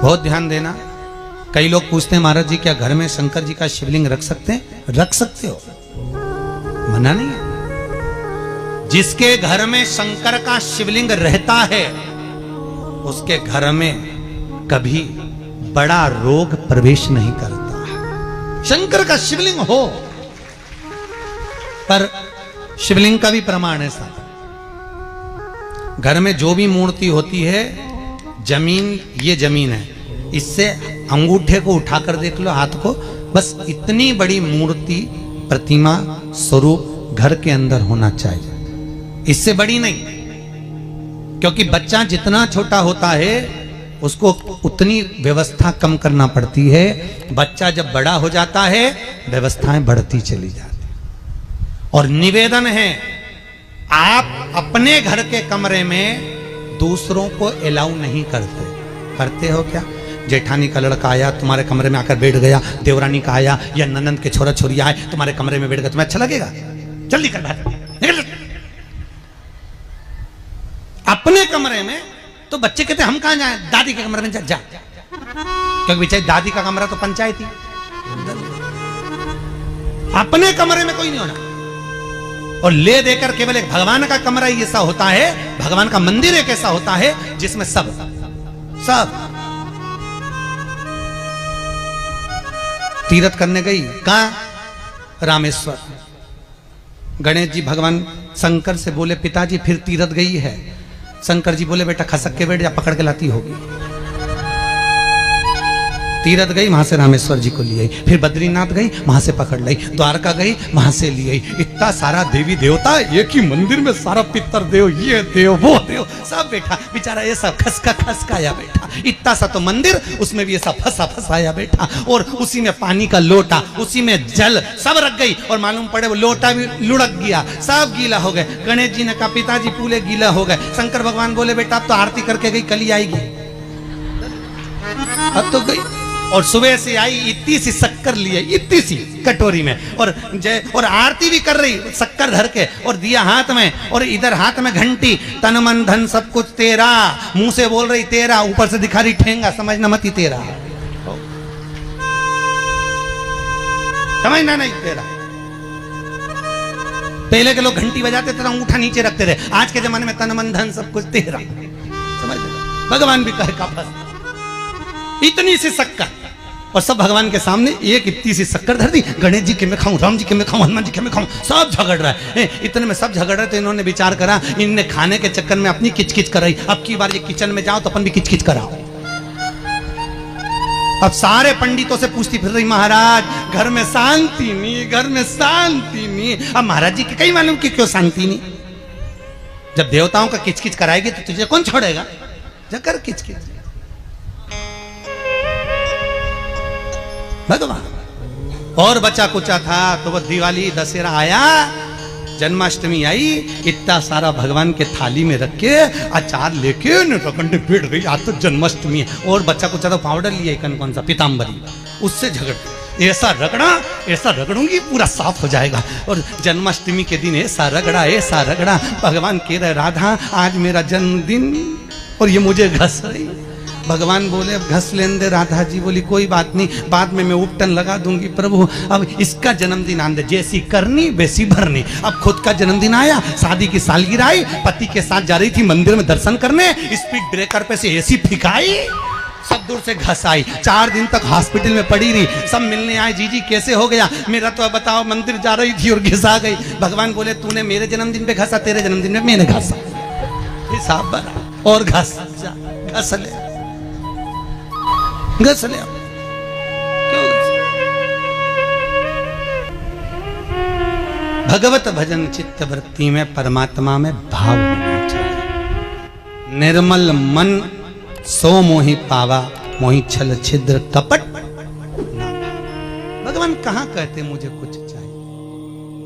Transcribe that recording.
बहुत ध्यान देना। कई लोग पूछते हैं महाराज जी क्या घर में शंकर जी का शिवलिंग रख सकते हैं? रख सकते हो, मना नहीं है। जिसके घर में शंकर का शिवलिंग रहता है उसके घर में कभी बड़ा रोग प्रवेश नहीं करता। शंकर का शिवलिंग हो, पर शिवलिंग का भी प्रमाण है साथ। घर में जो भी मूर्ति होती है, जमीन ये जमीन है, इससे अंगूठे को उठाकर देख लो, हाथ को, बस इतनी बड़ी मूर्ति प्रतिमा स्वरूप घर के अंदर होना चाहिए, इससे बड़ी नहीं। क्योंकि बच्चा जितना छोटा होता है उसको उतनी व्यवस्था कम करना पड़ती है। बच्चा जब बड़ा हो जाता है व्यवस्थाएं बढ़ती चली जाती। और निवेदन है, आप अपने घर के कमरे में दूसरों को अलाउ नहीं करते। करते हो क्या? जेठानी का लड़का आया तुम्हारे कमरे में आकर बैठ गया, देवरानी का आया या ननंद के छोरा छोरी आए तुम्हारे कमरे में बैठ गया, तुम्हें अच्छा लगेगा? जल्दी कर बाहर निकल। अपने कमरे में तो बच्चे कहते हम कहां जाएं? दादी के कमरे में जा, क्योंकि बेचारी दादी का कमरा तो पंचायती। अपने कमरे में कोई नहीं होना। और ले देकर केवल एक भगवान का कमरा ही ऐसा होता है, भगवान का मंदिर एक ऐसा होता है जिसमें सब तीर्थ करने गई। कहां? रामेश्वर। गणेश जी भगवान शंकर से बोले पिताजी फिर तीर्थ गई है। शंकर जी बोले बेटा खसक के बैठ जा, पकड़ के लाती होगी। तीर्थ गई, वहां से रामेश्वर जी को ले आई। फिर बद्रीनाथ गई, वहां से पकड़ लाई। द्वारका गई, वहां से ले आई। इतना सारा देवी देवता एक ही मंदिर में, सारा पितर देव, ये देव वो देव सब बैठा। बेचारा ये सब खसकाया बैठा। इतना सा तो मंदिर, उसमें भी ये सब फंसाया बैठा। और उसी में पानी का लोटा, उसी में जल सब रख गई। और मालूम पड़े वो लोटा भी लुढ़क गया, सब गीला हो गए। गणेश जी ने कहा पिताजी पूरे गीला हो गए। शंकर भगवान बोले बेटा अब तो आरती करके गई, कल ही आएगी। अब तो गई और सुबह से आई, इतनी सी शक्कर लिए, इतनी सी कटोरी में, और आरती भी कर रही शक्कर धर के, और दिया हाथ में, और इधर हाथ में घंटी, तन मन धन सब कुछ तेरा। मुंह से बोल रही तेरा, ऊपर से दिखा रही ठेंगा, समझना मत ही तेरा, समझना नहीं तेरा। पहले के लोग घंटी बजाते थे, अंगूठा नीचे रखते थे। आज के जमाने में तन मन धन सब कुछ तेरा, समझ लो। भगवान भी कहे का इतनी सी शक्कर, और सब भगवान के सामने एक इतनी सी शक्कर धर दी। गणेश जी के मैं खाऊं, राम जी के मैं खाऊं, हनुमान जी के मैं खाऊं, सब झगड़ रहा है। इतने में सब झगड़ रहे तो इन्होंने विचार करा, इनने खाने के चक्कर में अपनी किचकिच कराई। अब की बार ये किचन में जाओ तो अपन भी किचकिच कराओ। अब सारे पंडितों से पूछती फिर रही महाराज घर में शांति नहीं, घर में शांति नहीं। अब महाराज जी के कहीं मालूम कि क्यों शांति नहीं। जब देवताओं का किचकिच कराएगी तो तुझे कौन छोड़ेगा? जकर किचकिच भगवान। और बचा कुचा था तो वो दिवाली दशहरा आया, जन्माष्टमी आई, इतना सारा भगवान के थाली में रख के अचार लेके रखंडे बैठ गई। आज तो जन्माष्टमी है। और बच्चा कुचा तो पाउडर लिया कौन सा पीताम्बरी, उससे झगड़ ऐसा रगड़ूंगी पूरा साफ हो जाएगा। और जन्माष्टमी के दिन ऐसा रगड़ा भगवान कह रहे राधा आज मेरा जन्मदिन और ये मुझे घस रही। भगवान बोले अब घस लेने दे। राधा जी बोली कोई बात नहीं, बाद में मैं उपटन लगा दूंगी प्रभु। अब इसका जन्मदिन आंदे, जैसी करनी वैसी भरनी। अब खुद का जन्मदिन आया, शादी की सालगिरह आई, पति के साथ जा रही थी मंदिर में दर्शन करने, स्पीड ब्रेकर पे से ऐसी फिकाई, सब दूर से घस आई। 4 दिन तक हॉस्पिटल में पड़ी रही। सब मिलने आए, जीजी कैसे हो गया? मेरा तो बताओ मंदिर जा रही थी और घिसा गई। भगवान बोले तूने मेरे जन्मदिन पे घसा, तेरे जन्मदिन में मैंने घसा, हिसाब बना। और घस ले क्यों? भगवत भजन चित्त वृत्ति में परमात्मा में भाव होना चाहिए। निर्मल मन सो मोहि पावा, मोहि छल छिद्र कपट। भगवान कहां कहते मुझे कुछ